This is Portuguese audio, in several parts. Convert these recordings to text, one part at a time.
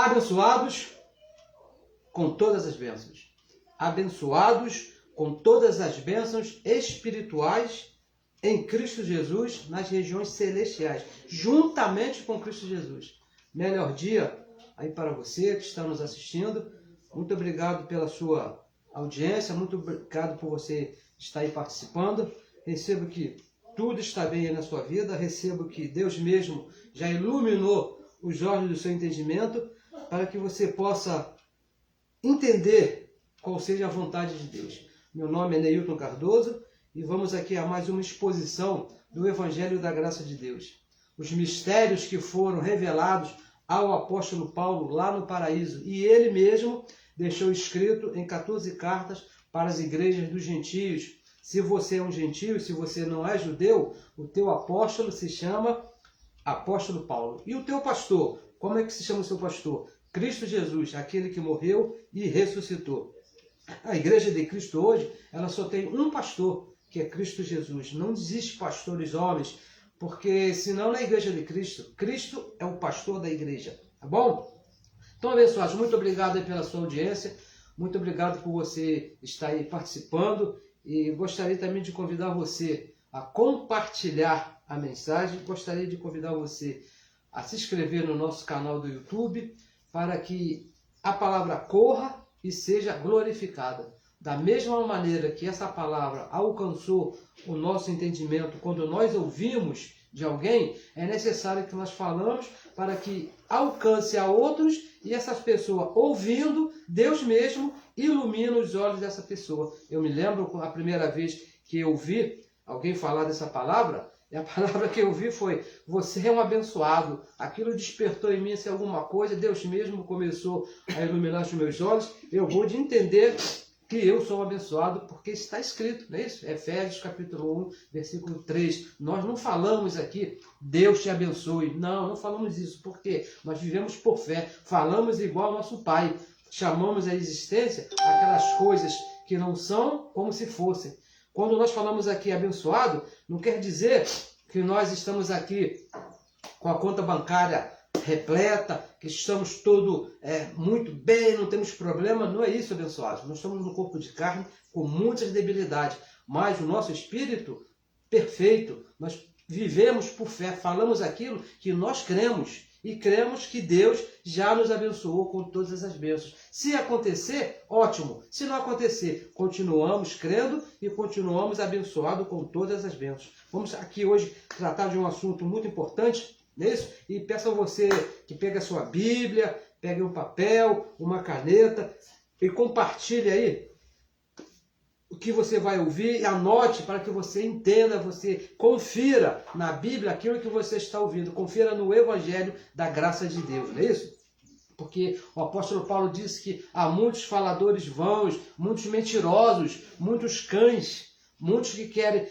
abençoados com todas as bênçãos. Abençoados com todas as bênçãos espirituais em Cristo Jesus nas regiões celestiais, juntamente com Cristo Jesus. Melhor dia aí para você que está nos assistindo. Muito obrigado pela sua audiência, muito obrigado por você estar aí participando. Recebo que tudo está bem aí na sua vida, recebo que Deus mesmo já iluminou os olhos do seu entendimento para que você possa entender qual seja a vontade de Deus. Meu nome é Neilton Cardoso e vamos aqui a mais uma exposição do Evangelho da Graça de Deus. Os mistérios que foram revelados ao apóstolo Paulo lá no paraíso, e ele mesmo deixou escrito em 14 cartas para as igrejas dos gentios. Se você é um gentio, se você não é judeu, o teu apóstolo se chama apóstolo Paulo. E o teu pastor, como é que se chama o seu pastor? Cristo Jesus, aquele que morreu e ressuscitou. A igreja de Cristo hoje, ela só tem um pastor, que é Cristo Jesus. Não existe pastores homens, porque senão na igreja de Cristo, Cristo é o pastor da igreja, tá bom? Então, abençoados, muito obrigado aí pela sua audiência, muito obrigado por você estar aí participando e gostaria também de convidar você a compartilhar a mensagem, gostaria de convidar você a se inscrever no nosso canal do YouTube para que a palavra corra e seja glorificada. Da mesma maneira que essa palavra alcançou o nosso entendimento quando nós ouvimos de alguém, é necessário que nós falamos para que alcance a outros e essas pessoas ouvindo, Deus mesmo ilumina os olhos dessa pessoa. Eu me lembro a primeira vez que eu ouvi alguém falar dessa palavra, e a palavra que eu ouvi foi: você é um abençoado. Aquilo despertou em mim assim, alguma coisa, Deus mesmo começou a iluminar os meus olhos. Eu vou de entender que eu sou abençoado, porque está escrito, não é isso? Efésios capítulo 1, versículo 3. Nós não falamos aqui, Deus te abençoe. Não, não falamos isso, porque nós vivemos por fé. Falamos igual ao nosso Pai. Chamamos à existência aquelas coisas que não são como se fossem. Quando nós falamos aqui abençoado, não quer dizer que nós estamos aqui com a conta bancária repleta, que estamos todo muito bem, não temos problema. Não é isso, abençoados. Nós estamos no corpo de carne com muitas debilidades, mas o nosso espírito perfeito, nós vivemos por fé, falamos aquilo que nós cremos e cremos que Deus já nos abençoou com todas as bênçãos. Se acontecer, ótimo. Se não acontecer, continuamos crendo e continuamos abençoados com todas as bênçãos. Vamos aqui hoje tratar de um assunto muito importante, não é isso? E peço a você que pegue a sua Bíblia, pegue um papel, uma caneta e compartilhe aí o que você vai ouvir e anote para que você entenda, você confira na Bíblia aquilo que você está ouvindo, confira no Evangelho da Graça de Deus, não é isso? Porque o apóstolo Paulo disse que há muitos faladores vãos, muitos mentirosos, muitos cães, muitos que querem,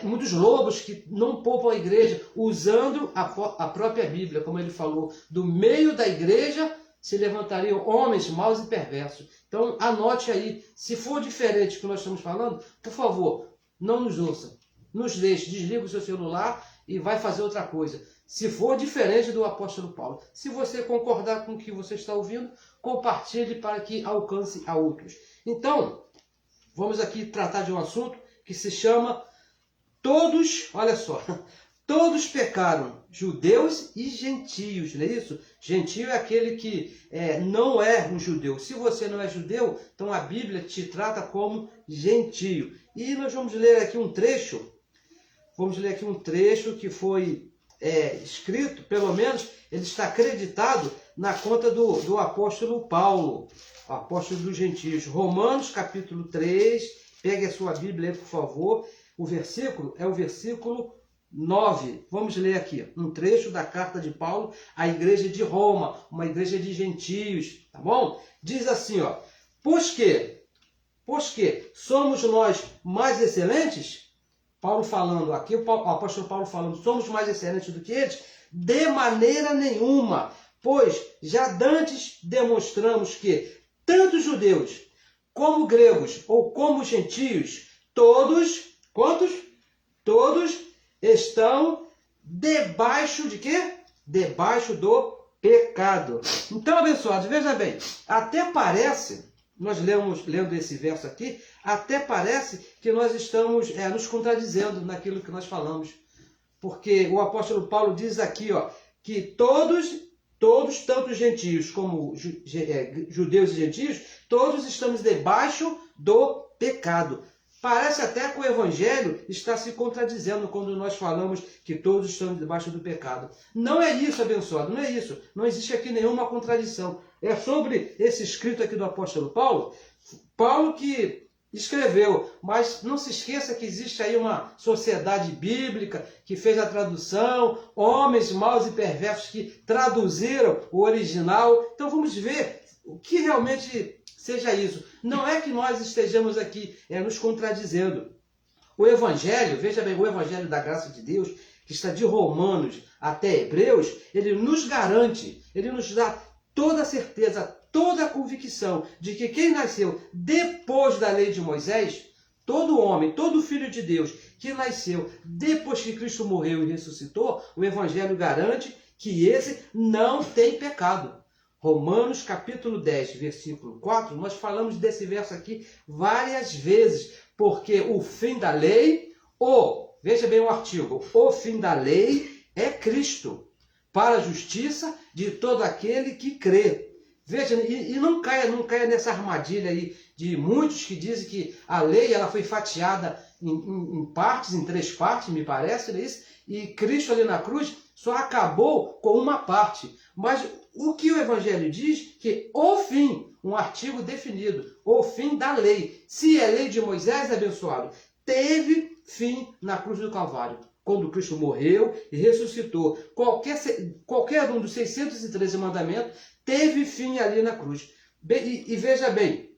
muitos lobos que não poupam a igreja, usando a própria Bíblia, como ele falou, do meio da igreja se levantariam homens maus e perversos. Então anote aí, se for diferente do que nós estamos falando, por favor, não nos ouça, nos deixe, desliga o seu celular e vai fazer outra coisa. Se for diferente do apóstolo Paulo, se você concordar com o que você está ouvindo, compartilhe para que alcance a outros. Então, vamos aqui tratar de um assunto que se chama todos, olha só, todos pecaram, judeus e gentios, não é isso? Gentio é aquele que não é um judeu. Se você não é judeu, então a Bíblia te trata como gentio. E nós vamos ler aqui um trecho, que foi escrito, pelo menos ele está acreditado na conta do apóstolo Paulo, o apóstolo dos gentios. Romanos capítulo 3, pegue a sua Bíblia aí, por favor. O versículo é o versículo 9. Vamos ler aqui um trecho da carta de Paulo à igreja de Roma, uma igreja de gentios, tá bom? Diz assim, ó: Pois que somos nós mais excelentes? Paulo falando aqui, o apóstolo Paulo falando, somos mais excelentes do que eles? De maneira nenhuma, pois já dantes demonstramos que tanto judeus como gregos ou como gentios, todos, quantos? Todos estão debaixo de quê? Debaixo do pecado. Então, abençoados, veja bem, até parece, nós lendo esse verso aqui, até parece que nós estamos nos contradizendo naquilo que nós falamos. Porque o apóstolo Paulo diz aqui, ó, que todos, tanto gentios como judeus e gentios, todos estamos debaixo do pecado. Parece até que o Evangelho está se contradizendo quando nós falamos que todos estamos debaixo do pecado. Não é isso, abençoado, não é isso. Não existe aqui nenhuma contradição. É sobre esse escrito aqui do apóstolo Paulo, Paulo que escreveu, mas não se esqueça que existe aí uma sociedade bíblica que fez a tradução, homens maus e perversos que traduziram o original. Então vamos ver o que realmente seja isso. Não é que nós estejamos aqui nos contradizendo. O Evangelho, veja bem, o Evangelho da graça de Deus, que está de Romanos até Hebreus, ele nos garante, ele nos dá toda a certeza, toda a convicção de que quem nasceu depois da lei de Moisés, todo homem, todo filho de Deus que nasceu depois que Cristo morreu e ressuscitou, o Evangelho garante que esse não tem pecado. Romanos capítulo 10, versículo 4, nós falamos desse verso aqui várias vezes, porque o fim da lei, veja bem o artigo, o fim da lei é Cristo, para a justiça de todo aquele que crê. Veja, e não caia nessa armadilha aí de muitos que dizem que a lei ela foi fatiada em partes, em 3 partes, me parece, não é isso? E Cristo ali na cruz só acabou com uma parte. Mas o que o Evangelho diz? Que o fim, um artigo definido, o fim da lei. Se é lei de Moisés, abençoado, teve fim na cruz do Calvário. Quando Cristo morreu e ressuscitou, qualquer um dos 613 mandamentos teve fim ali na cruz. E veja bem,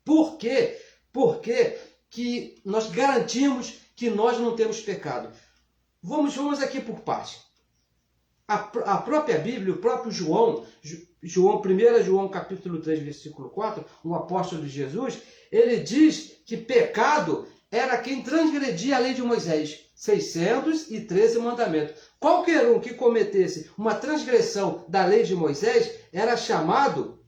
por quê? Porque que nós garantimos que nós não temos pecado. Vamos aqui por parte. A própria Bíblia, o próprio João, 1 João capítulo 3, versículo 4, um apóstolo de Jesus, ele diz que pecado era quem transgredia a lei de Moisés, 613 mandamentos. Qualquer um que cometesse uma transgressão da lei de Moisés era chamado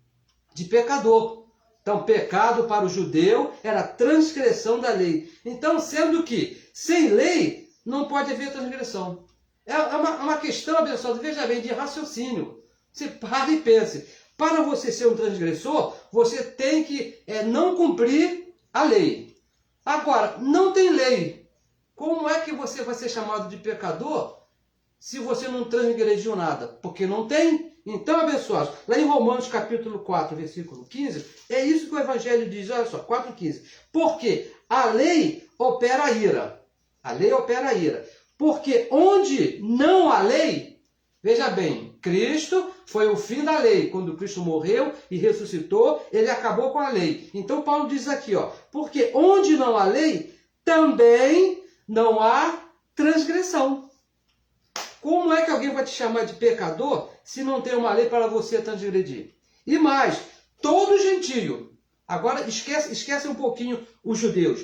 de pecador. Então, pecado para o judeu era transgressão da lei. Então, sendo que sem lei não pode haver transgressão. É uma questão, abençoada, veja bem, de raciocínio. Você para e pense. Para você ser um transgressor, você tem que não cumprir a lei. Agora, não tem lei. Como é que você vai ser chamado de pecador se você não transgrediu nada? Porque não tem. Então, abençoados, lá em Romanos capítulo 4, versículo 15, é isso que o Evangelho diz, olha só, 4,15. Porque a lei opera a ira. A lei opera a ira. Porque onde não há lei, veja bem, Cristo foi o fim da lei. Quando Cristo morreu e ressuscitou, ele acabou com a lei. Então Paulo diz aqui, ó, porque onde não há lei, também não há transgressão. Como é que alguém vai te chamar de pecador se não tem uma lei para você transgredir? E mais, todo gentio, agora esquece um pouquinho os judeus,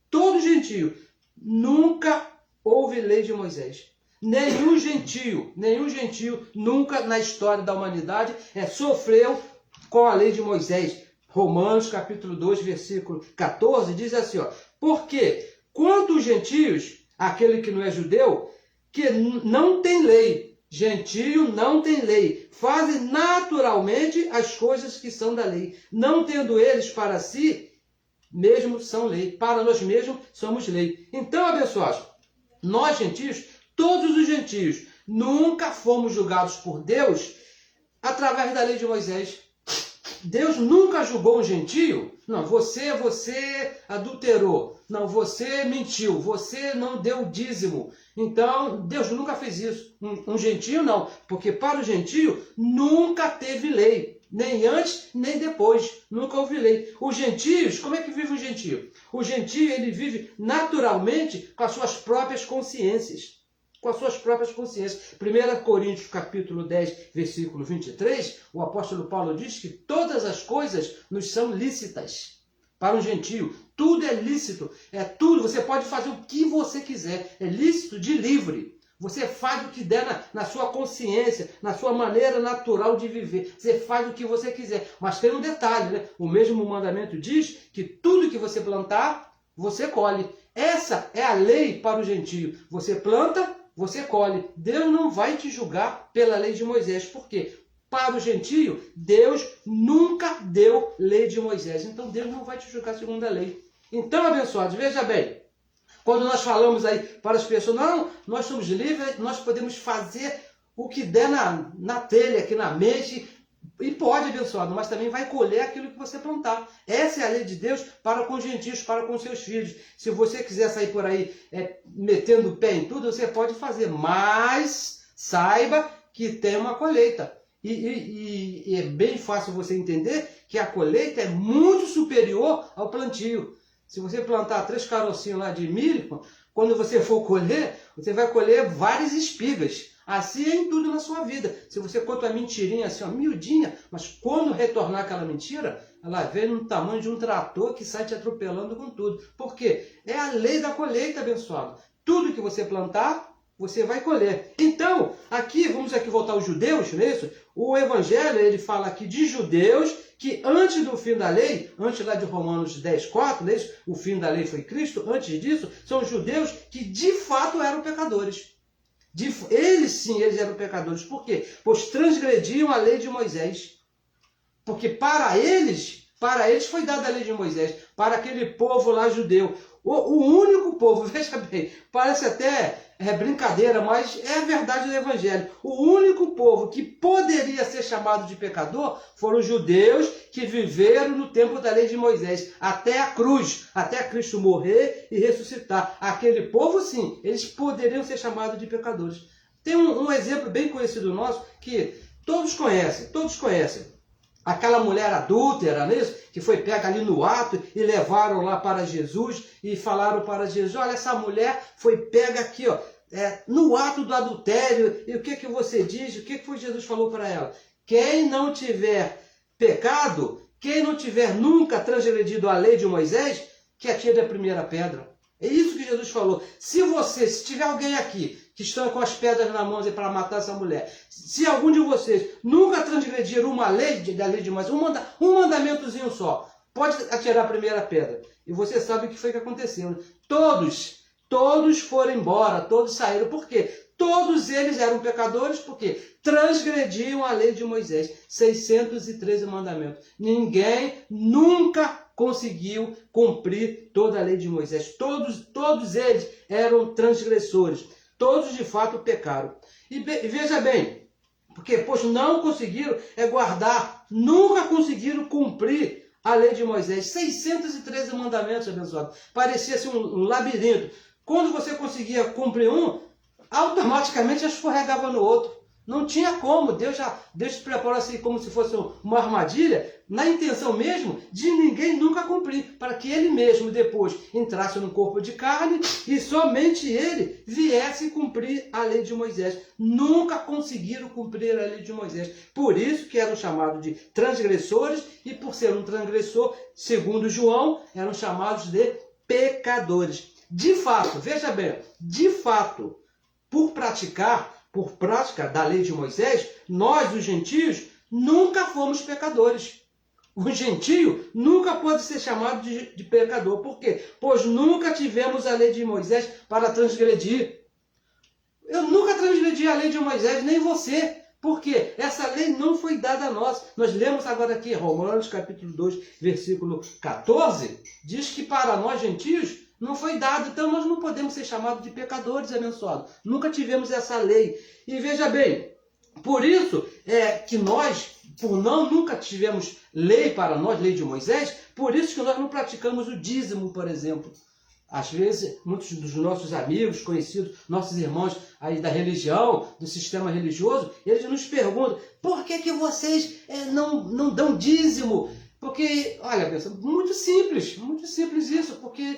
todo gentio, nunca houve lei de Moisés. Nenhum gentio nunca na história da humanidade sofreu com a lei de Moisés. Romanos capítulo 2, versículo 14, diz assim, ó, porque quanto os gentios, aquele que não é judeu, que não tem lei, gentio não tem lei, fazem naturalmente as coisas que são da lei, não tendo eles para si mesmo são lei, para nós mesmos somos lei. Então, abençoados, nós gentios, todos os gentios, nunca fomos julgados por Deus através da lei de Moisés. Deus nunca julgou um gentio. Não, você adulterou. Não, você mentiu. Você não deu dízimo. Então, Deus nunca fez isso. Um gentio não. Porque para o gentio nunca teve lei. Nem antes, nem depois. Nunca houve lei. Os gentios, como é que vive o gentio? O gentio, ele vive naturalmente com as suas próprias consciências. Com as suas próprias consciências. 1 Coríntios capítulo 10, versículo 23, o apóstolo Paulo diz que todas as coisas nos são lícitas. Para um gentio, tudo é lícito. É tudo, você pode fazer o que você quiser. É lícito de livre. Você faz o que der na sua consciência, na sua maneira natural de viver. Você faz o que você quiser. Mas tem um detalhe, né? O mesmo mandamento diz que tudo que você plantar, você colhe. Essa é a lei para o gentio. Você planta, você colhe. Deus não vai te julgar pela lei de Moisés. Por quê? Para o gentio, Deus nunca deu lei de Moisés. Então Deus não vai te julgar segundo a lei. Então, abençoados, veja bem. Quando nós falamos aí para as pessoas, não, nós somos livres, nós podemos fazer o que der na telha, aqui na mente, e pode, abençoado, mas também vai colher aquilo que você plantar. Essa é a lei de Deus para com os gentios, para com seus filhos. Se você quiser sair por aí metendo o pé em tudo, você pode fazer, mas saiba que tem uma colheita. E é bem fácil você entender que a colheita é muito superior ao plantio. Se você plantar 3 carocinhos lá de milho, quando você for colher, você vai colher várias espigas. Assim é em tudo na sua vida. Se você conta uma mentirinha assim, uma miudinha, mas quando retornar aquela mentira, ela vem no tamanho de um trator que sai te atropelando com tudo. Por quê? É a lei da colheita, abençoado. Tudo que você plantar, você vai colher. Então, vamos voltar aos judeus, não é isso? O Evangelho, ele fala aqui de judeus que antes do fim da lei, antes lá de Romanos 10:4, não é isso? O fim da lei foi Cristo, antes disso, são judeus que de fato eram pecadores. Eles sim, eles eram pecadores. Por quê? Pois transgrediam a lei de Moisés. Porque para eles foi dada a lei de Moisés, para aquele povo lá judeu. O único povo, veja bem, parece até brincadeira, mas é a verdade do Evangelho. O único povo que poderia ser chamado de pecador foram os judeus que viveram no tempo da lei de Moisés, até a cruz, até Cristo morrer e ressuscitar. Aquele povo, sim, eles poderiam ser chamados de pecadores. Tem um exemplo bem conhecido nosso que todos conhecem. Aquela mulher adúltera, não é isso? Que foi pega ali no ato e levaram lá para Jesus e falaram para Jesus, olha, essa mulher foi pega aqui, ó, no ato do adultério, e o que você diz? O que foi Jesus falou para ela? Quem não tiver pecado, quem não tiver nunca transgredido a lei de Moisés, que atire a primeira pedra. É isso que Jesus falou. Se tiver alguém aqui que estão com as pedras na mão para matar essa mulher, se algum de vocês nunca transgrediram uma lei, da lei de Moisés, um mandamentozinho só, pode atirar a primeira pedra. E você sabe o que foi que aconteceu. Né? Todos foram embora, todos saíram. Por quê? Todos eles eram pecadores, porque transgrediam a lei de Moisés. 613 mandamentos. Ninguém nunca conseguiu cumprir toda a lei de Moisés. Todos eles eram transgressores. Todos de fato pecaram. E veja bem, porque pois não conseguiram guardar, nunca conseguiram cumprir a lei de Moisés. 613 mandamentos, abençoado. Parecia assim um labirinto. Quando você conseguia cumprir um, automaticamente já escorregava no outro. Não tinha como. Deus se preparou assim como se fosse uma armadilha, na intenção mesmo de ninguém nunca cumprir, para que ele mesmo depois entrasse no corpo de carne e somente ele viesse cumprir a lei de Moisés. Nunca conseguiram cumprir a lei de Moisés. Por isso que eram chamados de transgressores e por ser um transgressor, segundo João, eram chamados de pecadores. De fato, veja bem, de fato, por prática da lei de Moisés, nós, os gentios, nunca fomos pecadores. O gentio nunca pode ser chamado de pecador. Por quê? Pois nunca tivemos a lei de Moisés para transgredir. Eu nunca transgredi a lei de Moisés, nem você. Por quê? Essa lei não foi dada a nós. Nós lemos agora aqui, Romanos capítulo 2, versículo 14, diz que para nós, gentios, não foi dado, então nós não podemos ser chamados de pecadores, abençoados. Nunca tivemos essa lei. E veja bem, por isso que nós, nunca tivemos lei para nós, lei de Moisés, por isso que nós não praticamos o dízimo, por exemplo. Às vezes, muitos dos nossos amigos, conhecidos, nossos irmãos aí da religião, do sistema religioso, eles nos perguntam, por que vocês não dão dízimo? Porque, olha, muito simples isso, porque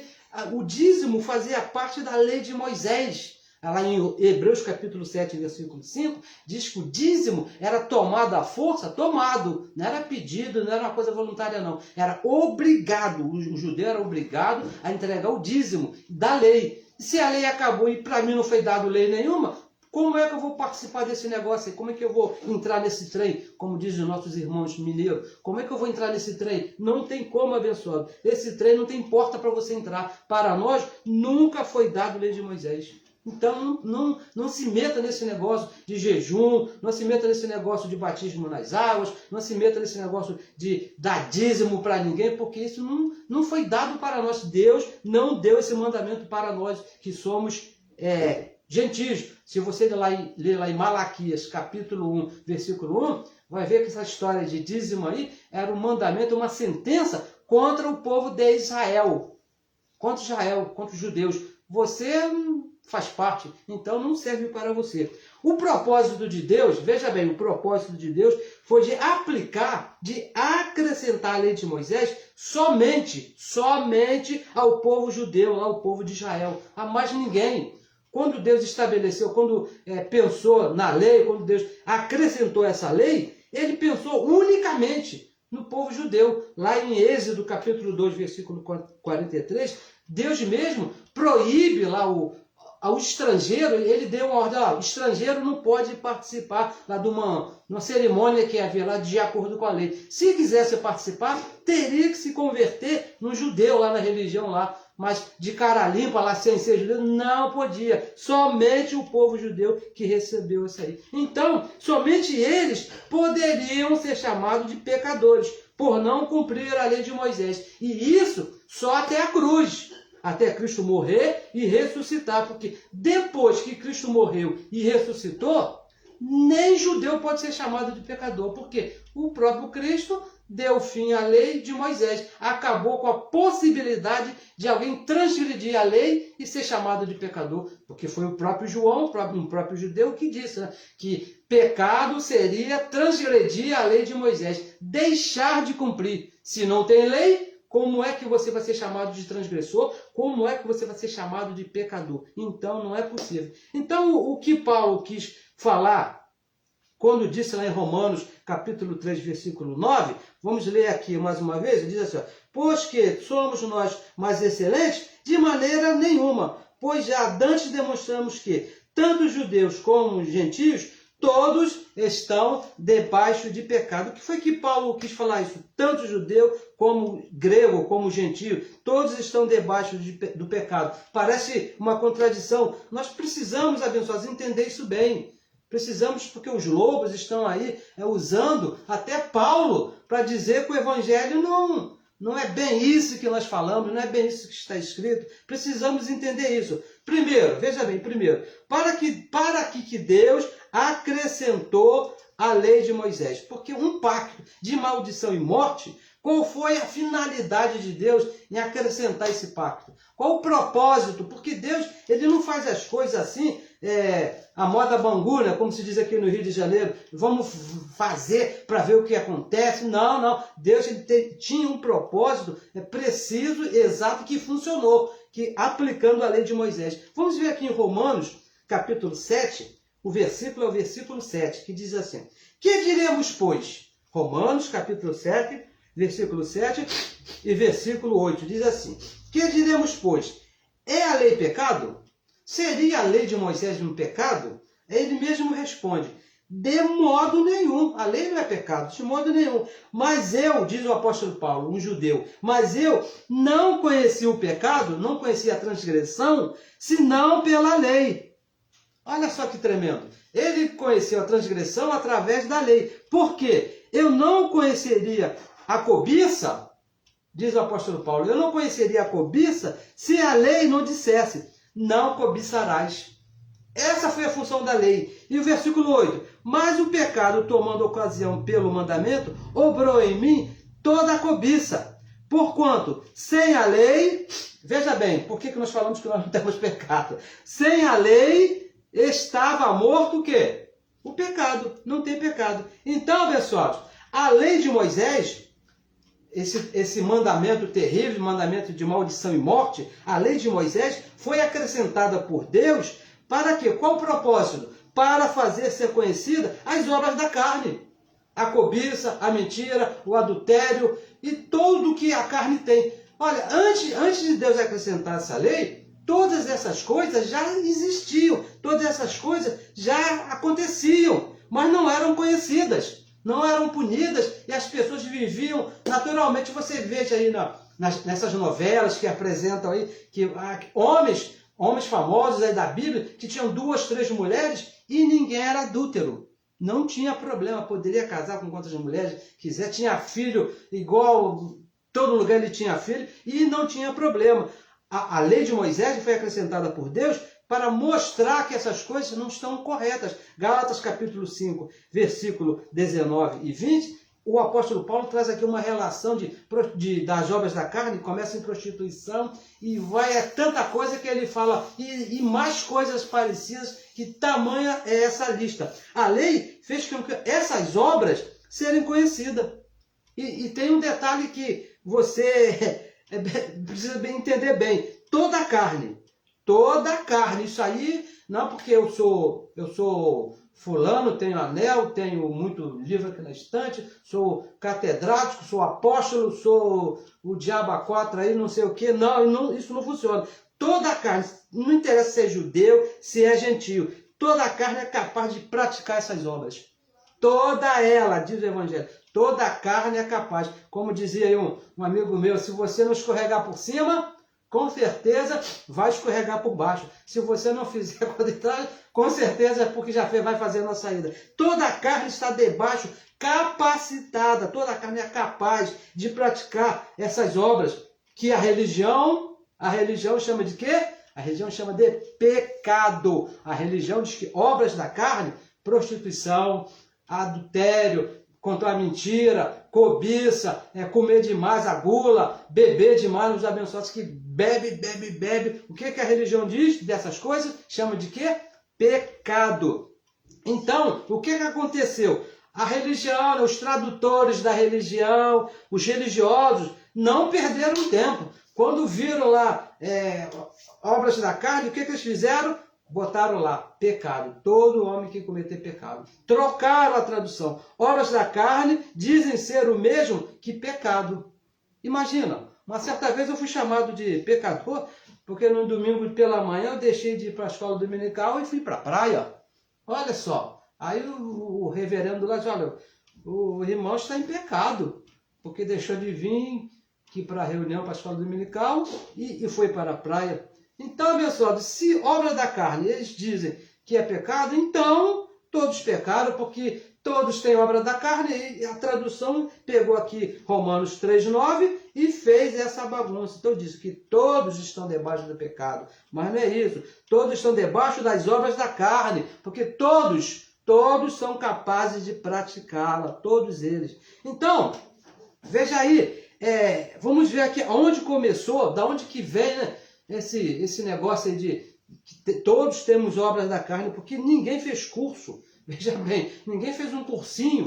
o dízimo fazia parte da lei de Moisés. Lá em Hebreus capítulo 7, versículo 5, diz que o dízimo era tomado à força, não era pedido, não era uma coisa voluntária não, era obrigado, o judeu era obrigado a entregar o dízimo da lei. Se a lei acabou e para mim não foi dado lei nenhuma, Como é que eu vou participar desse negócio aí? Como é que eu vou entrar nesse trem? Como dizem os nossos irmãos mineiros. Como é que eu vou entrar nesse trem? Não tem como, abençoado. Esse trem não tem porta para você entrar. Para nós, nunca foi dado lei de Moisés. Então, não se meta nesse negócio de jejum, não se meta nesse negócio de batismo nas águas, não se meta nesse negócio de dar dízimo para ninguém, porque isso não foi dado para nós. Deus não deu esse mandamento para nós, que somos gentios. Se você ler lá em Malaquias, capítulo 1, versículo 1, vai ver que essa história de dízimo aí era um mandamento, uma sentença contra o povo de Israel. Contra Israel, contra os judeus. Você faz parte, então não serve para você. O propósito de Deus, veja bem, o propósito de Deus foi de aplicar, de acrescentar a lei de Moisés somente ao povo judeu, ao povo de Israel, a mais ninguém. Quando Deus estabeleceu, quando pensou na lei, quando Deus acrescentou essa lei, ele pensou unicamente no povo judeu. Lá em Êxodo, capítulo 2, versículo 43, Deus mesmo proíbe lá ao estrangeiro, ele deu uma ordem, o estrangeiro não pode participar lá de uma cerimônia que havia lá de acordo com a lei. Se quisesse participar, teria que se converter no judeu lá na religião lá, mas de cara limpa lá, sem ser judeu, não podia. Somente o povo judeu que recebeu isso aí. Então, somente eles poderiam ser chamados de pecadores, por não cumprir a lei de Moisés. E isso só até a cruz. Até Cristo morrer e ressuscitar, porque depois que Cristo morreu e ressuscitou, nem judeu pode ser chamado de pecador, porque o próprio Cristo deu fim à lei de Moisés, acabou com a possibilidade de alguém transgredir a lei e ser chamado de pecador, porque foi o próprio João, um próprio judeu, que disse, né, que pecado seria transgredir a lei de Moisés, deixar de cumprir. Se não tem lei, como é que você vai ser chamado de transgressor? Como é que você vai ser chamado de pecador? Então, não é possível. Então, o que Paulo quis falar, quando disse lá em Romanos, capítulo 3, versículo 9, vamos ler aqui mais uma vez, ele diz assim, pois que somos nós mais excelentes? De maneira nenhuma, pois já dantes demonstramos que tanto os judeus como os gentios, todos estão debaixo de pecado. O que foi que Paulo quis falar isso? Tanto judeu como grego, como gentio, todos estão debaixo do pecado. Parece uma contradição. Nós precisamos, abençoados, entender isso bem. Precisamos, porque os lobos estão aí usando até Paulo para dizer que o evangelho não é bem isso que nós falamos, não é bem isso que está escrito. Precisamos entender isso. Primeiro, veja bem, para que Deus acrescentou a lei de Moisés? Porque um pacto de maldição e morte, qual foi a finalidade de Deus em acrescentar esse pacto? Qual o propósito? Porque Deus, ele não faz as coisas assim, a moda bangu, né? Como se diz aqui no Rio de Janeiro, vamos fazer para ver o que acontece. Não. Deus tinha um propósito preciso, exato, que funcionou, que aplicando a lei de Moisés. Vamos ver aqui em Romanos, capítulo 7, o versículo é o versículo 7, que diz assim, que diremos, pois? Romanos, capítulo 7, versículo 7 e versículo 8, diz assim, que diremos, pois? É a lei pecado? Seria a lei de Moisés um pecado? Ele mesmo responde, de modo nenhum, a lei não é pecado, de modo nenhum. Mas eu, diz o apóstolo Paulo, um judeu, mas eu não conheci o pecado, não conheci a transgressão, senão pela lei. Olha só que tremendo. Ele conheceu a transgressão através da lei. Por quê? Eu não conheceria a cobiça, diz o apóstolo Paulo, eu não conheceria a cobiça se a lei não dissesse, não cobiçarás. Essa foi a função da lei. E o versículo 8, mas o pecado, tomando ocasião pelo mandamento, obrou em mim toda a cobiça. Porquanto, sem a lei, veja bem, por que nós falamos que nós não temos pecado? Sem a lei, estava morto o quê? O pecado, não tem pecado. Então, pessoal, a lei de Moisés, esse mandamento terrível, mandamento de maldição e morte, a lei de Moisés foi acrescentada por Deus para quê? Qual o propósito? Para fazer ser conhecida as obras da carne. A cobiça, a mentira, o adultério e tudo que a carne tem. Olha, antes de Deus acrescentar essa lei, todas essas coisas já existiam, todas essas coisas já aconteciam, mas não eram conhecidas, não eram punidas, e as pessoas viviam naturalmente. Você veja aí nessas novelas que apresentam aí, que homens famosos aí da Bíblia, que tinham 2, 3 mulheres e ninguém era adúltero. Não tinha problema, poderia casar com quantas mulheres quiser, tinha filho igual, todo lugar ele tinha filho, e não tinha problema. A lei de Moisés foi acrescentada por Deus para mostrar que essas coisas não estão corretas. Gálatas capítulo 5, versículo 19 e 20, o apóstolo Paulo traz aqui uma relação das obras da carne, começa em prostituição e vai a tanta coisa que ele fala, e mais coisas parecidas, que tamanha é essa lista. A lei fez com que essas obras serem conhecidas. E tem um detalhe que você precisa entender bem. Toda a carne, isso aí, não porque eu sou fulano, tenho anel, tenho muito livro aqui na estante, sou catedrático, sou apóstolo, sou o diabo a 4 aí, não sei o que. Não, isso não funciona. Toda a carne, não interessa se é judeu, se é gentio, toda a carne é capaz de praticar essas obras. Toda ela, diz o Evangelho, toda a carne é capaz. Como dizia aí um amigo meu, se você não escorregar por cima, com certeza vai escorregar por baixo. Se você não fizer qualidade, com certeza é porque já vai fazer na saída. Toda a carne está debaixo, capacitada. Toda a carne é capaz de praticar essas obras que a religião chama de quê? A religião chama de pecado. A religião diz que obras da carne, prostituição, adultério, contar mentira, cobiça, comer demais, a gula, beber demais, os abençoados que bebe. O que a religião diz dessas coisas? Chama de quê? Pecado. Então, o que aconteceu? A religião, os tradutores da religião, os religiosos, não perderam tempo. Quando viram lá obras da carne, o que eles fizeram? Botaram lá, pecado, todo homem que cometer pecado. Trocaram a tradução. Obras da carne dizem ser o mesmo que pecado. Imagina, uma certa vez eu fui chamado de pecador, porque no domingo pela manhã eu deixei de ir para a escola dominical e fui para a praia. Olha só, aí o reverendo lá disse, olha, o irmão está em pecado, porque deixou de vir aqui para a reunião, para a escola dominical e foi para a praia. Então, abençoado, se obra da carne eles dizem que é pecado, então todos pecaram, porque todos têm obra da carne, e a tradução pegou aqui Romanos 3,9 e fez essa bagunça. Então diz que todos estão debaixo do pecado, mas não é isso. Todos estão debaixo das obras da carne, porque todos são capazes de praticá-la, todos eles. Então, veja aí, vamos ver aqui onde começou, da onde que vem, né? Esse negócio aí de que todos temos obras da carne, porque ninguém fez curso. Veja bem, ninguém fez um cursinho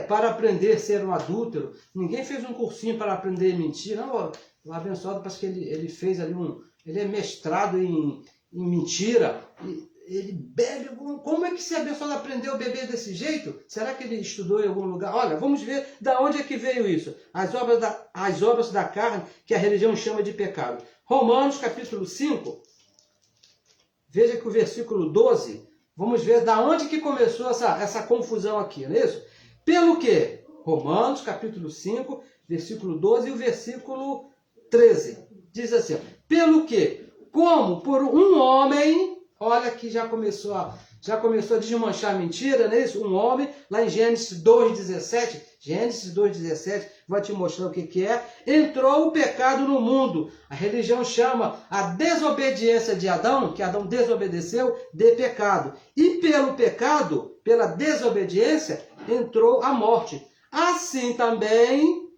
para aprender a ser um adúltero, ninguém fez um cursinho para aprender a mentir. Não, o abençoado parece que ele fez ali ele é mestrado em mentira, ele bebe. Como é que esse abençoado aprendeu a beber desse jeito? Será que ele estudou em algum lugar? Olha, vamos ver da onde é que veio isso. As obras da carne, que a religião chama de pecado. Romanos capítulo 5, veja que o versículo 12, vamos ver da onde que começou essa confusão aqui, não é isso? Pelo que? Romanos capítulo 5, versículo 12 e o versículo 13. Diz assim, pelo que? Como por um homem, olha que já começou a desmanchar a mentira, não é isso? Um homem, lá em Gênesis 2,17, vai te mostrar o que é. Entrou o pecado no mundo. A religião chama a desobediência de Adão, que Adão desobedeceu, de pecado. E pelo pecado, pela desobediência, entrou a morte. Assim também,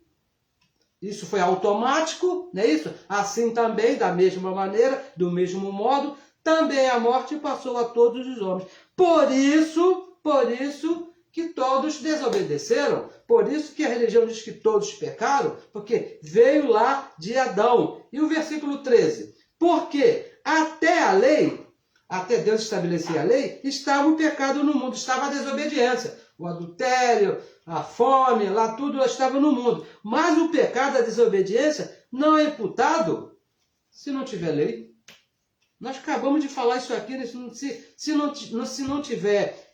isso foi automático, não é isso? Assim também, da mesma maneira, do mesmo modo, também a morte passou a todos os homens. Por isso que todos desobedeceram. Por isso que a religião diz que todos pecaram, porque veio lá de Adão. E o versículo 13. Porque até a lei, até Deus estabelecer a lei, estava o pecado no mundo, estava a desobediência. O adultério, a fome, lá tudo estava no mundo. Mas o pecado, a desobediência, não é imputado se não tiver lei. Nós acabamos de falar isso aqui, se não tiver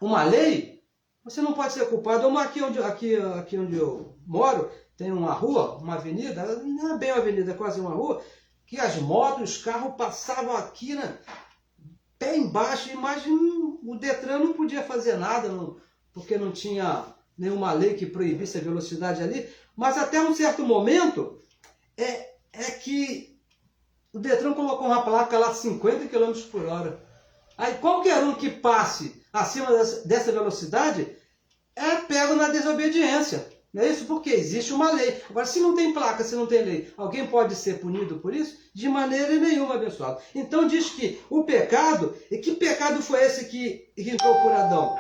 uma lei, você não pode ser culpado. Aqui onde eu moro, tem uma rua, uma avenida, não é bem uma avenida, é quase uma rua, que as motos, os carros passavam aqui, né, pé embaixo, mas o Detran não podia fazer nada, porque não tinha nenhuma lei que proibisse a velocidade ali. Mas até um certo momento, é que o Detran colocou uma placa lá 50 km por hora. Aí qualquer um que passe acima dessa velocidade é pego na desobediência. Não é isso? Porque existe uma lei. Agora, se não tem placa, se não tem lei, alguém pode ser punido por isso? De maneira nenhuma, abençoado. Então diz que o pecado, e que pecado foi esse que entrou por Adão?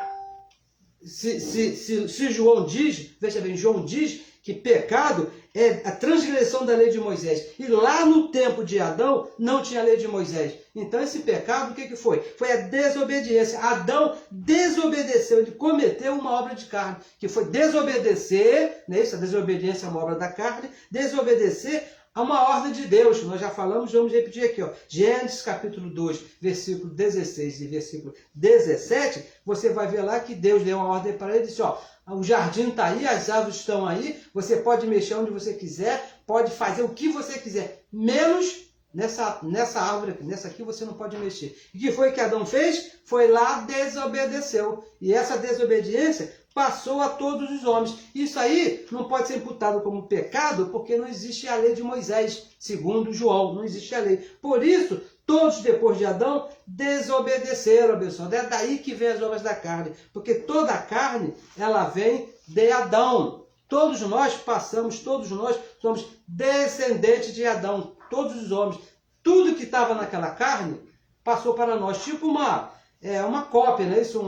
Se João diz, veja bem, João diz que pecado é a transgressão da lei de Moisés. E lá no tempo de Adão não tinha lei de Moisés. Então esse pecado, o que foi? Foi a desobediência. Adão desobedeceu, ele cometeu uma obra de carne, que foi desobedecer, né? Isso, a desobediência é uma obra da carne, desobedecer a uma ordem de Deus. Nós já falamos, vamos repetir aqui, ó. Gênesis capítulo 2, versículo 16 e versículo 17, você vai ver lá que Deus deu uma ordem para ele e disse, ó, o jardim está aí, as árvores estão aí, você pode mexer onde você quiser, pode fazer o que você quiser, menos nessa árvore aqui, nessa aqui você não pode mexer. E o que foi que Adão fez? Foi lá, desobedeceu. E essa desobediência passou a todos os homens. Isso aí não pode ser imputado como pecado, porque não existe a lei de Moisés, segundo João, não existe a lei. Por isso, todos depois de Adão desobedeceram, abençoado. É daí que vem as obras da carne, porque toda a carne, ela vem de Adão. Todos nós somos descendentes de Adão, todos os homens. Tudo que estava naquela carne passou para nós, tipo uma cópia, né? Isso,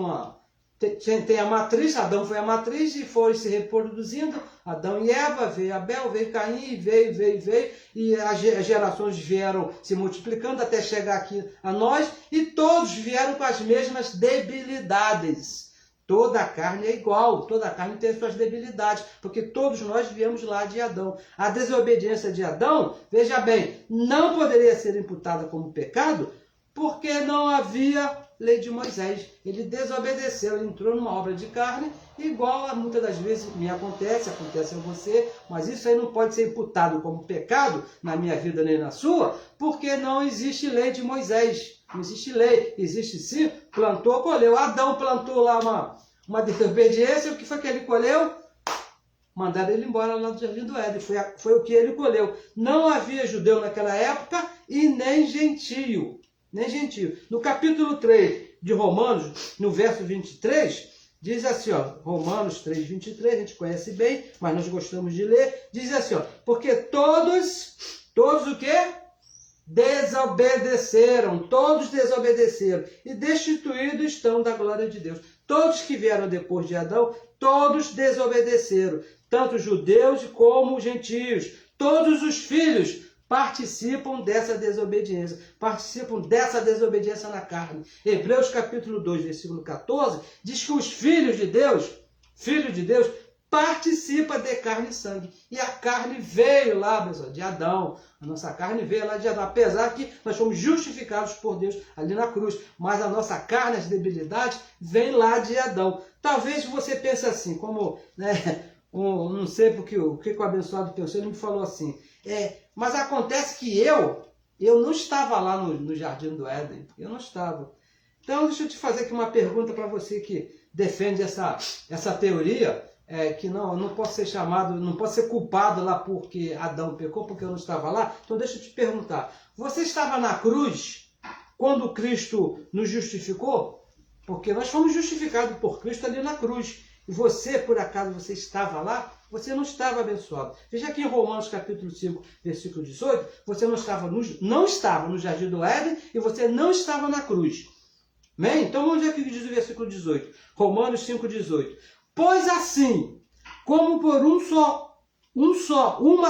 tem a matriz, Adão foi a matriz e foi se reproduzindo, Adão e Eva, veio Abel, veio Caim, veio, e as gerações vieram se multiplicando até chegar aqui a nós, e todos vieram com as mesmas debilidades. Toda a carne é igual, toda a carne tem suas debilidades, porque todos nós viemos lá de Adão. A desobediência de Adão, veja bem, não poderia ser imputada como pecado, porque não havia lei de Moisés. Ele desobedeceu, ele entrou numa obra de carne, igual a muitas das vezes me acontece a você, mas isso aí não pode ser imputado como pecado na minha vida nem na sua, porque não existe lei de Moisés. Não existe lei, existe sim, plantou, colheu. Adão plantou lá uma desobediência, o que foi que ele colheu? Mandaram ele embora lá do Jardim do Éden, foi o que ele colheu. Não havia judeu naquela época e nem gentio. No capítulo 3 de Romanos, no verso 23, diz assim, ó, Romanos 3, 23, a gente conhece bem, mas nós gostamos de ler, diz assim, ó, porque todos o quê? Todos desobedeceram e destituídos estão da glória de Deus. Todos que vieram depois de Adão, todos desobedeceram, tanto judeus como gentios. Todos os filhos participam dessa desobediência na carne. Hebreus capítulo 2, versículo 14, diz que os filhos de Deus, participa de carne e sangue. E a carne veio lá, pessoal, de Adão. A nossa carne veio lá de Adão. Apesar que nós fomos justificados por Deus ali na cruz. Mas a nossa carne, as debilidades, vêm lá de Adão. Talvez você pense assim, como, né, não sei porque o que o abençoado pensou, ele me falou assim, mas acontece que eu não estava lá no Jardim do Éden. Eu não estava. Então, deixa eu te fazer aqui uma pergunta para você que defende essa teoria, que não posso ser chamado, não posso ser culpado lá porque Adão pecou, porque eu não estava lá. Então deixa eu te perguntar, você estava na cruz quando Cristo nos justificou? Porque nós fomos justificados por Cristo ali na cruz. E você, por acaso, você estava lá? Você não estava abençoado. Veja aqui em Romanos capítulo 5, versículo 18, você não estava no Jardim do Éden e você não estava na cruz. Amém? Então vamos ver o que diz o versículo 18. Romanos 5, 18. Pois assim, como por uma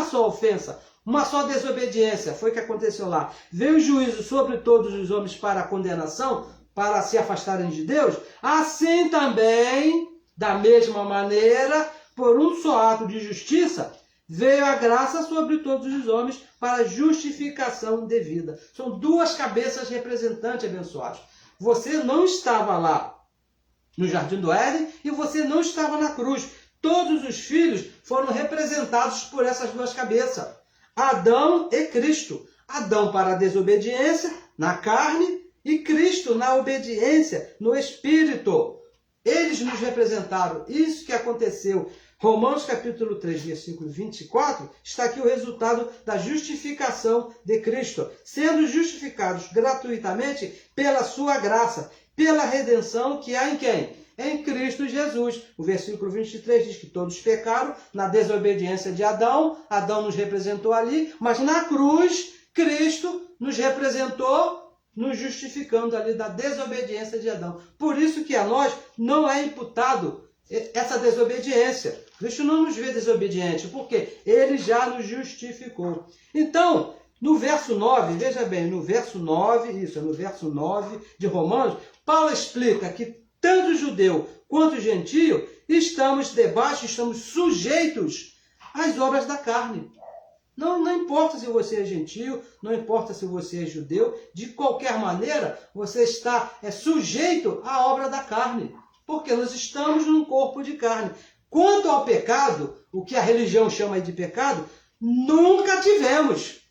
só ofensa, uma só desobediência, foi o que aconteceu lá, veio o juízo sobre todos os homens para a condenação, para se afastarem de Deus, assim também, da mesma maneira, por um só ato de justiça, veio a graça sobre todos os homens para justificação devida. São duas cabeças representantes abençoados. Você não estava lá no Jardim do Éden e você não estava na cruz. Todos os filhos foram representados por essas duas cabeças. Adão e Cristo. Adão para a desobediência, na carne, e Cristo na obediência, no Espírito. Eles nos representaram. Isso que aconteceu. Romanos capítulo 3, versículo 24, está aqui o resultado da justificação de Cristo. Sendo justificados gratuitamente pela sua graça, pela redenção que há em quem? Em Cristo Jesus. O versículo 23 diz que todos pecaram na desobediência de Adão. Adão nos representou ali, mas na cruz, Cristo nos representou, nos justificando ali da desobediência de Adão. Por isso que a nós não é imputado essa desobediência. Cristo não nos vê desobediente, porque Ele já nos justificou. Então, no verso 9, veja bem, no verso 9 de Romanos, Paulo explica que tanto judeu quanto gentio estamos sujeitos às obras da carne. Não importa se você é gentio, não importa se você é judeu, de qualquer maneira você está sujeito à obra da carne, porque nós estamos num corpo de carne. Quanto ao pecado, o que a religião chama de pecado, nunca tivemos.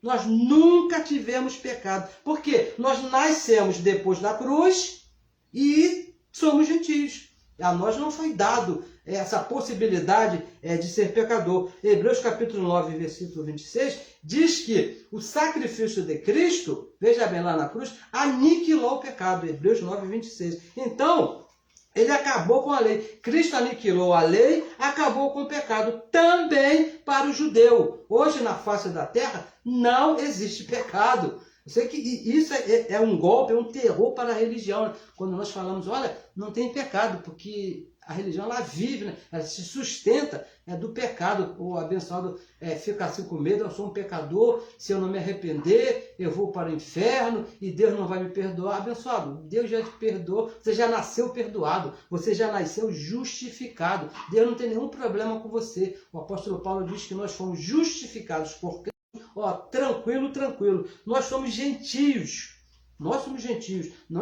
Nós nunca tivemos pecado, porque nós nascemos depois da cruz e somos gentios. A nós não foi dado essa possibilidade de ser pecador. Hebreus capítulo 9, versículo 26, diz que o sacrifício de Cristo, veja bem lá na cruz, aniquilou o pecado. Hebreus 9, 26. Então, ele acabou com a lei. Cristo aniquilou a lei, acabou com o pecado também para o judeu. Hoje, na face da terra, não existe pecado. Eu sei que isso é um golpe, é um terror para a religião. Quando nós falamos, olha, não tem pecado, porque a religião ela vive, né? Ela se sustenta do pecado. O abençoado fica assim com medo, eu sou um pecador, se eu não me arrepender, eu vou para o inferno e Deus não vai me perdoar. Abençoado, Deus já te perdoou, você já nasceu perdoado, você já nasceu justificado. Deus não tem nenhum problema com você. O apóstolo Paulo diz que nós fomos justificados por Cristo. Tranquilo. Nós somos gentios. Não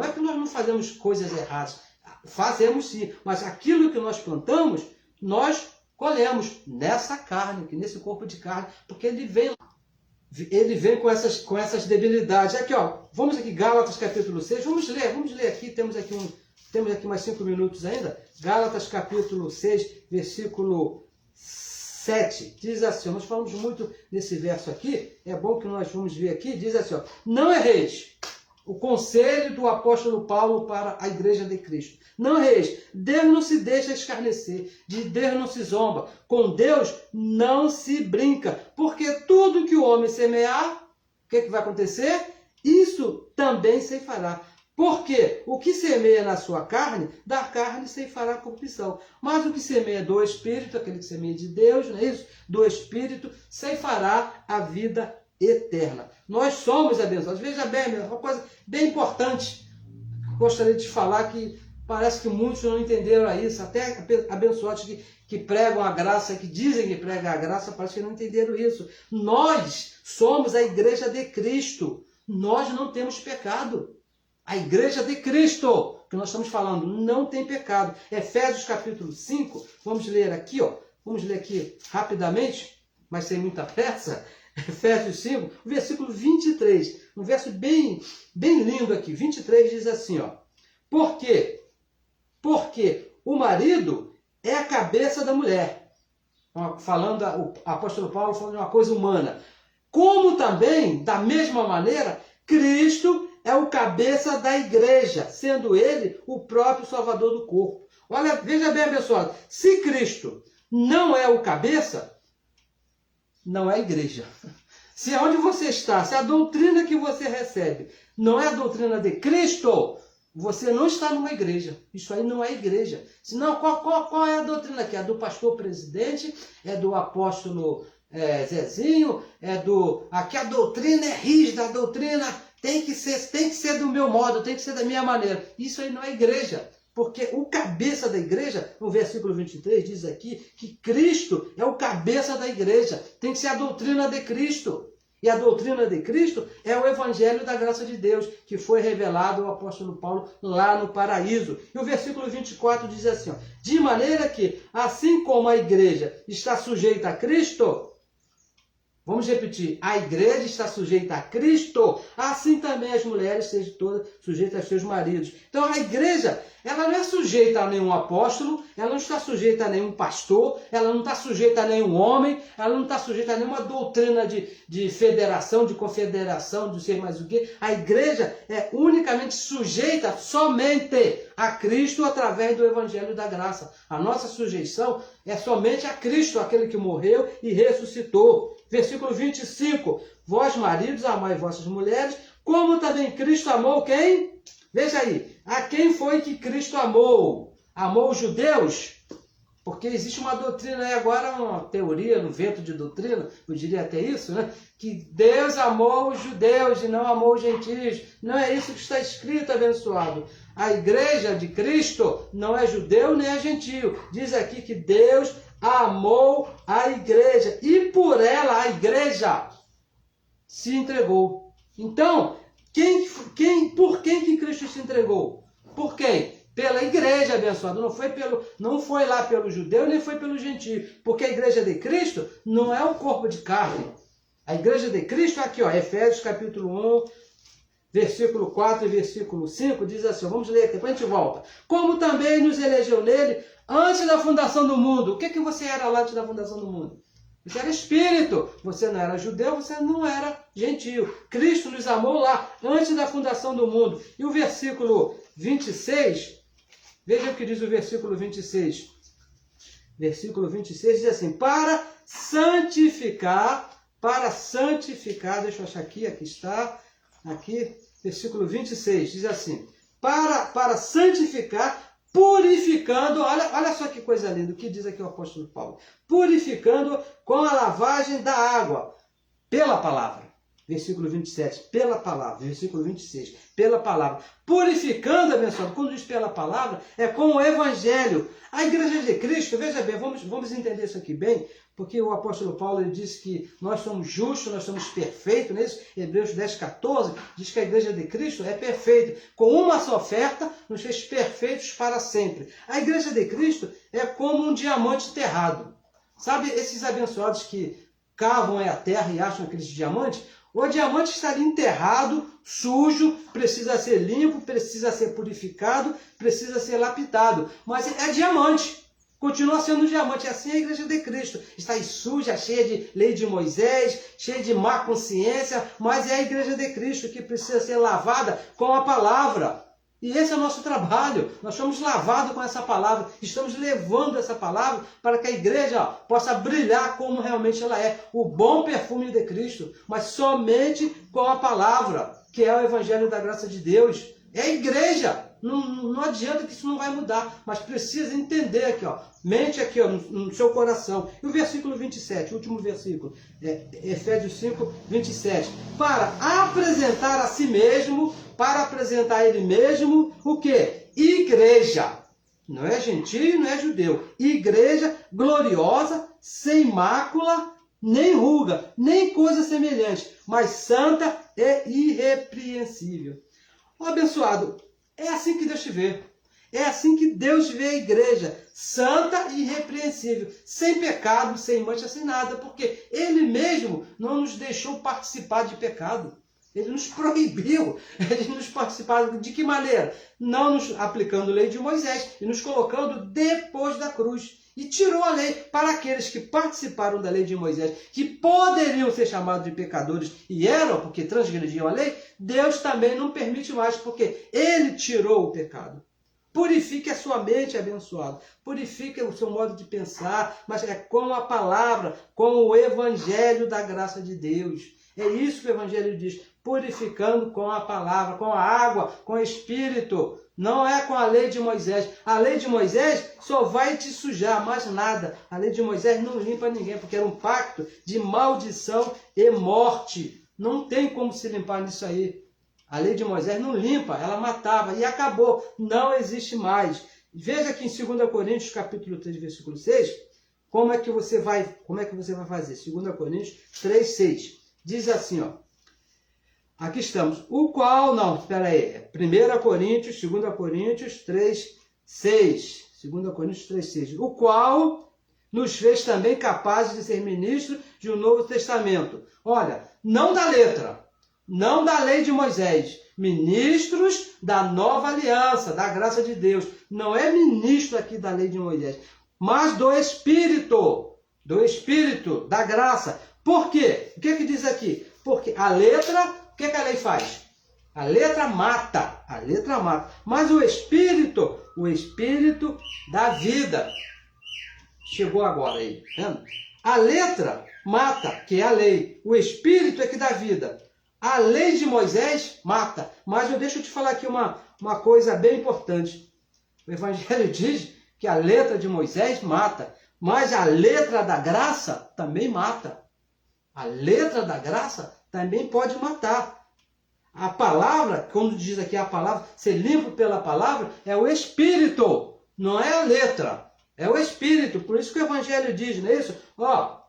é que nós não fazemos coisas erradas. Fazemos sim. Mas aquilo que nós plantamos, nós colhemos nessa carne, nesse corpo de carne. Porque ele vem com essas debilidades. Aqui, vamos aqui, Gálatas capítulo 6. Vamos ler aqui. Temos aqui mais 5 minutos ainda. Gálatas capítulo 6, versículo 7, diz assim, nós falamos muito nesse verso aqui, é bom que nós vamos ver aqui, diz assim, não erreis, o conselho do apóstolo Paulo para a igreja de Cristo, não erreis, Deus não se deixa escarnecer, de Deus não se zomba, com Deus não se brinca, porque tudo que o homem semear, o que vai acontecer? Isso também se fará. Porque o que semeia na sua carne, da carne ceifará corrupção. Mas o que semeia do Espírito, aquele que semeia de Deus, não é isso? Do Espírito, ceifará a vida eterna. Nós somos abençoados. Veja bem, uma coisa bem importante. Gostaria de falar que parece que muitos não entenderam isso. Até abençoados que pregam a graça, que dizem que pregam a graça, parece que não entenderam isso. Nós somos a igreja de Cristo. Nós não temos pecado. A igreja de Cristo, que nós estamos falando, não tem pecado. Efésios capítulo 5, vamos ler aqui, vamos ler aqui rapidamente, mas sem muita pressa. Efésios 5, versículo 23, um verso bem lindo aqui. 23 diz assim, Por quê? Porque o marido é a cabeça da mulher. Falando, o apóstolo Paulo falando de uma coisa humana. Como também, da mesma maneira, Cristo é o cabeça da igreja, sendo ele o próprio salvador do corpo. Olha, veja bem, abençoado, se Cristo não é o cabeça, não é a igreja. Se onde você está, se a doutrina que você recebe não é a doutrina de Cristo, você não está numa igreja. Isso aí não é igreja. Senão, qual é a doutrina aqui? É do pastor presidente? É do apóstolo Zezinho? Aqui a doutrina é rígida, a doutrina tem que ser do meu modo, tem que ser da minha maneira. Isso aí não é igreja. Porque o cabeça da igreja, no versículo 23, diz aqui que Cristo é o cabeça da igreja. Tem que ser a doutrina de Cristo. E a doutrina de Cristo é o evangelho da graça de Deus, que foi revelado ao apóstolo Paulo lá no paraíso. E o versículo 24 diz assim, ó, de maneira que, assim como a igreja está sujeita a Cristo, vamos repetir, a igreja está sujeita a Cristo, assim também as mulheres sejam todas sujeitas aos seus maridos. Então a igreja, ela não é sujeita a nenhum apóstolo, ela não está sujeita a nenhum pastor, ela não está sujeita a nenhum homem, ela não está sujeita a nenhuma doutrina de federação, de confederação, de ser mais o quê. A igreja é unicamente sujeita somente a Cristo através do evangelho da graça. A nossa sujeição é somente a Cristo, aquele que morreu e ressuscitou. Versículo 25, vós maridos amai vossas mulheres, como também Cristo amou quem? Veja aí, a quem foi que Cristo amou? Amou os judeus? Porque existe uma doutrina aí agora, uma teoria no vento de doutrina, eu diria até isso, né? Que Deus amou os judeus e não amou os gentios. Não é isso que está escrito, abençoado. A igreja de Cristo não é judeu nem é gentio. Diz aqui que Deus amou a igreja e por ela a igreja se entregou. Então, por quem que Cristo se entregou? Por quem? Pela igreja, abençoado. Não foi lá pelo judeu, nem foi pelo gentio. Porque a igreja de Cristo não é um corpo de carne. A igreja de Cristo, aqui, ó, Efésios capítulo 1, versículo 4 e versículo 5, diz assim, vamos ler aqui, depois a gente volta. Como também nos elegeu nele antes da fundação do mundo. O que você era lá antes da fundação do mundo? Você era espírito, você não era judeu, você não era gentio. Cristo nos amou lá, antes da fundação do mundo. E o versículo 26, veja o que diz o versículo 26. Versículo 26 diz assim, para santificar, deixa eu achar aqui está, aqui, versículo 26, diz assim, para santificar, purificando, olha só que coisa linda, o que diz aqui o apóstolo Paulo, purificando com a lavagem da água, pela palavra, versículo 27, pela palavra, versículo 26, pela palavra, purificando, abençoado, quando diz pela palavra, é com o evangelho. A igreja de Cristo, veja bem, vamos entender isso aqui bem, porque o apóstolo Paulo ele diz que nós somos justos, nós somos perfeitos, não é isso? Hebreus 10, 14, diz que a igreja de Cristo é perfeita. Com uma só oferta, nos fez perfeitos para sempre. A igreja de Cristo é como um diamante enterrado. Sabe esses abençoados que cavam a terra e acham aqueles diamantes? O diamante está ali enterrado, sujo, precisa ser limpo, precisa ser purificado, precisa ser lapidado. Mas é diamante. Continua sendo diamante. Assim é a igreja de Cristo. Está aí suja, cheia de lei de Moisés, cheia de má consciência, mas é a igreja de Cristo que precisa ser lavada com a palavra. E esse é o nosso trabalho. Nós somos lavados com essa palavra. Estamos levando essa palavra para que a igreja possa brilhar como realmente ela é. O bom perfume de Cristo. Mas somente com a palavra, que é o evangelho da graça de Deus. É a igreja. Não adianta que isso não vai mudar. Mas precisa entender aqui, ó. Mente aqui, ó, no seu coração. E o versículo 27, o último versículo. Efésios 5, 27. Para apresentar a si mesmo, para apresentar ele mesmo, o quê? Igreja. Não é gentio, não é judeu. Igreja gloriosa, sem mácula, nem ruga, nem coisa semelhante, mas santa e irrepreensível. Ó, abençoado, é assim que Deus te vê. É assim que Deus vê a igreja, santa e irrepreensível, sem pecado, sem mancha, sem nada, porque Ele mesmo não nos deixou participar de pecado. Ele nos proibiu de nos participar. De que maneira? Não nos aplicando a lei de Moisés e nos colocando depois da cruz. E tirou a lei para aqueles que participaram da lei de Moisés, que poderiam ser chamados de pecadores e eram, porque transgrediam a lei. Deus também não permite mais, porque Ele tirou o pecado. Purifique a sua mente, abençoado. Purifique o seu modo de pensar, mas é com a palavra, com o evangelho da graça de Deus. É isso que o evangelho diz. Purificando com a palavra, com a água, com o Espírito. Não é com a lei de Moisés. A lei de Moisés só vai te sujar, mais nada. A lei de Moisés não limpa ninguém, porque era um pacto de maldição e morte. Não tem como se limpar nisso aí. A lei de Moisés não limpa, ela matava e acabou, não existe mais. Veja aqui em 2 Coríntios, capítulo 3, versículo 6, como é que você vai fazer? 2 Coríntios 3, 6. Diz assim, ó. Aqui estamos. O qual, não, espera aí. 2 Coríntios 3, 6. 2 Coríntios 3, 6. O qual nos fez também capazes de ser ministros de um novo testamento. Olha, não da letra, não da lei de Moisés, ministros da nova aliança, da graça de Deus. Não é ministro aqui da lei de Moisés, mas do Espírito, da graça. Por quê? O que diz aqui? Porque a letra, o que a lei faz? A letra mata, mas o Espírito da vida. Chegou agora aí, vendo? A letra mata, que é a lei. O Espírito é que dá vida. A lei de Moisés mata. Mas deixa eu te falar aqui uma coisa bem importante. O Evangelho diz que a letra de Moisés mata, mas a letra da graça também mata. A letra da graça também pode matar. A palavra, quando diz aqui a palavra, ser limpo pela palavra, é o Espírito, não é a letra. É o Espírito, por isso que o Evangelho diz, não é isso? Ó,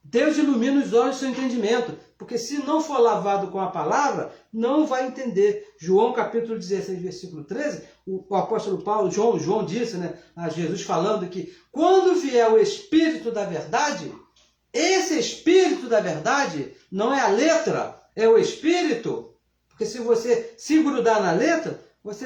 Deus ilumina os olhos do seu entendimento, porque se não for lavado com a palavra, não vai entender. João capítulo 16, versículo 13, o apóstolo Paulo, João disse, né, a Jesus falando que quando vier o Espírito da verdade, esse Espírito da verdade não é a letra, é o Espírito, porque se você se grudar na letra,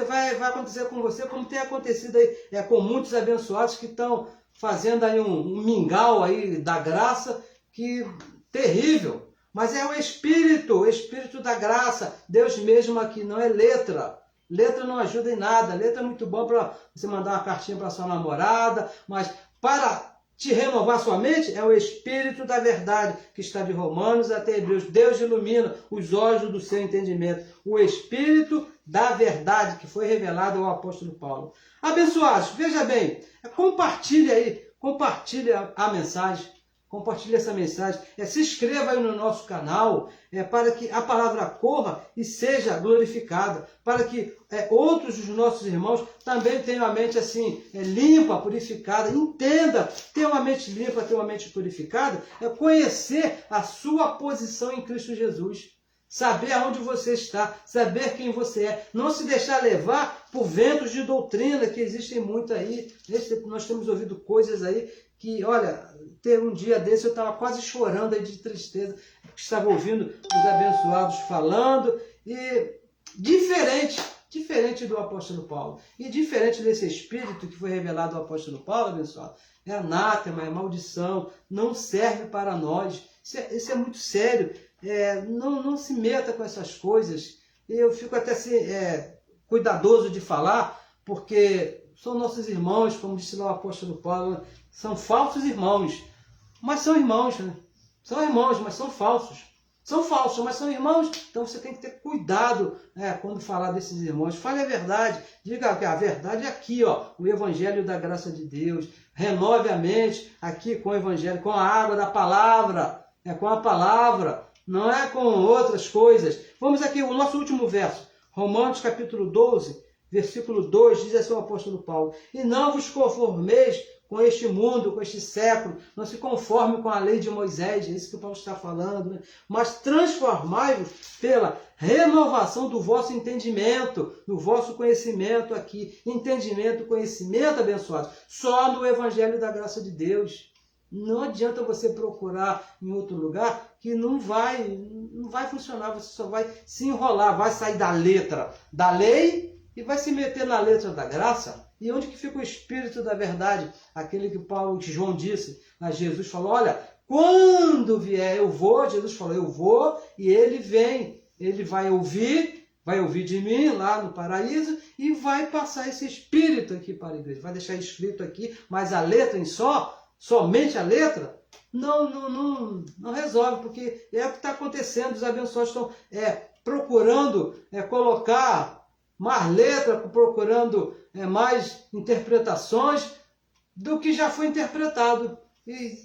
vai acontecer com você como tem acontecido aí, com muitos abençoados que estão fazendo aí um mingau aí da graça, que terrível. Mas é o Espírito da graça, Deus mesmo aqui, não é letra. Letra não ajuda em nada, letra é muito bom para você mandar uma cartinha para sua namorada, mas para te renovar sua mente é o Espírito da verdade, que está de Romanos até Hebreus. Deus ilumina os olhos do seu entendimento. O Espírito da verdade, que foi revelado ao apóstolo Paulo. Abençoados, veja bem, compartilhe aí, compartilhe a mensagem. Compartilhe essa mensagem. Se inscreva aí no nosso canal, para que a palavra corra e seja glorificada, para que outros dos nossos irmãos também tenham a mente assim, limpa, purificada. Entenda, ter uma mente limpa, ter uma mente purificada, é conhecer a sua posição em Cristo Jesus. Saber aonde você está, saber quem você é, não se deixar levar por ventos de doutrina que existem muito aí. Nós temos ouvido coisas aí que, olha, ter um dia desse eu estava quase chorando aí de tristeza, porque estava ouvindo os abençoados falando, e diferente do apóstolo Paulo, e diferente desse Espírito que foi revelado ao apóstolo Paulo, abençoado, é anátema, é maldição, não serve para nós. Isso é muito sério. Não se meta com essas coisas. Eu fico até assim, cuidadoso de falar, porque são nossos irmãos, como disse lá o apóstolo Paulo, são falsos irmãos, mas são irmãos, né? São irmãos, mas são falsos. São falsos, mas são irmãos, então você tem que ter cuidado quando falar desses irmãos. Fale a verdade, diga que a verdade é aqui, ó, o Evangelho da graça de Deus. Renove a mente aqui com o Evangelho, com a água da palavra, com a palavra. Não é com outras coisas. Vamos aqui, o nosso último verso. Romanos capítulo 12, versículo 2, diz assim o apóstolo Paulo: e não vos conformeis com este mundo, com este século, não se conforme com a lei de Moisés, é isso que o Paulo está falando, né? Mas transformai-vos pela renovação do vosso entendimento, do vosso conhecimento aqui. Entendimento, conhecimento, abençoado, só no Evangelho da graça de Deus. Não adianta você procurar em outro lugar que não vai funcionar, você só vai se enrolar, vai sair da letra da lei e vai se meter na letra da graça. E onde que fica o Espírito da verdade? Aquele que João disse, Jesus falou, olha, quando vier eu vou, Jesus falou, eu vou e ele vem, ele vai ouvir de mim lá no paraíso e vai passar esse Espírito aqui para a igreja, vai deixar escrito aqui, mas a letra em somente a letra, não resolve, porque é o que está acontecendo. Os abençoados estão procurando colocar mais letra, procurando mais interpretações do que já foi interpretado. E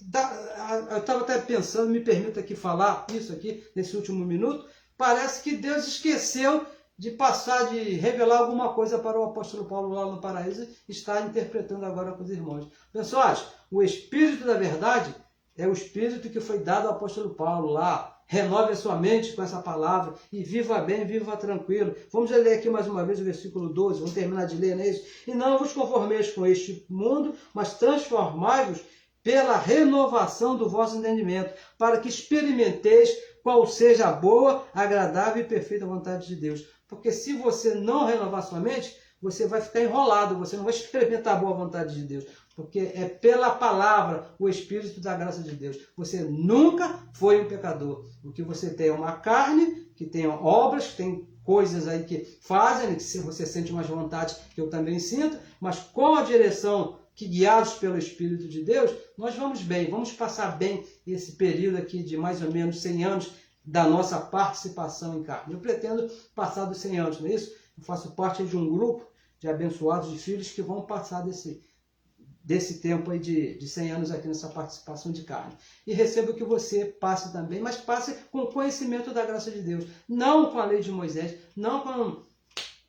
eu estava até pensando, me permita aqui falar isso aqui, nesse último minuto, Parece que Deus esqueceu de passar, de revelar alguma coisa para o apóstolo Paulo lá no paraíso, está interpretando agora com os irmãos. Pessoal, o Espírito da verdade é o Espírito que foi dado ao apóstolo Paulo lá. Renove a sua mente com essa palavra e viva bem, viva tranquilo. Vamos ler aqui mais uma vez o versículo 12, vamos terminar de ler, não é isso? E não vos conformeis com este mundo, mas transformai-vos pela renovação do vosso entendimento, para que experimenteis qual seja a boa, agradável e perfeita vontade de Deus. Porque se você não renovar sua mente, você vai ficar enrolado, você não vai experimentar a boa vontade de Deus. Porque é pela palavra, o Espírito da graça de Deus. Você nunca foi um pecador. O que você tem é uma carne, que tem obras, que tem coisas aí que fazem, que você sente umas vontades que eu também sinto, mas com a direção que, guiados pelo Espírito de Deus, nós vamos bem, vamos passar bem esse período aqui de mais ou menos 100 anos da nossa participação em carne. Eu pretendo passar dos 100 anos, não é isso? Eu faço parte de um grupo de abençoados, de filhos que vão passar desse tempo aí de 100 anos aqui nessa participação de carne. E recebo que você passe também, mas passe com o conhecimento da graça de Deus. Não com a lei de Moisés, não com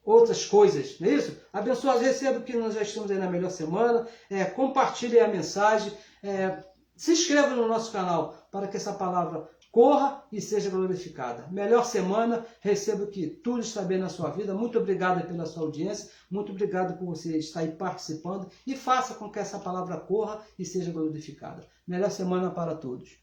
outras coisas, não é isso? Abençoados, recebo que nós já estamos aí na melhor semana. Compartilhe a mensagem. Se inscreva no nosso canal para que essa palavra corra e seja glorificada. Melhor semana, recebo que tudo está bem na sua vida. Muito obrigado pela sua audiência, muito obrigado por você estar aí participando e faça com que essa palavra corra e seja glorificada. Melhor semana para todos.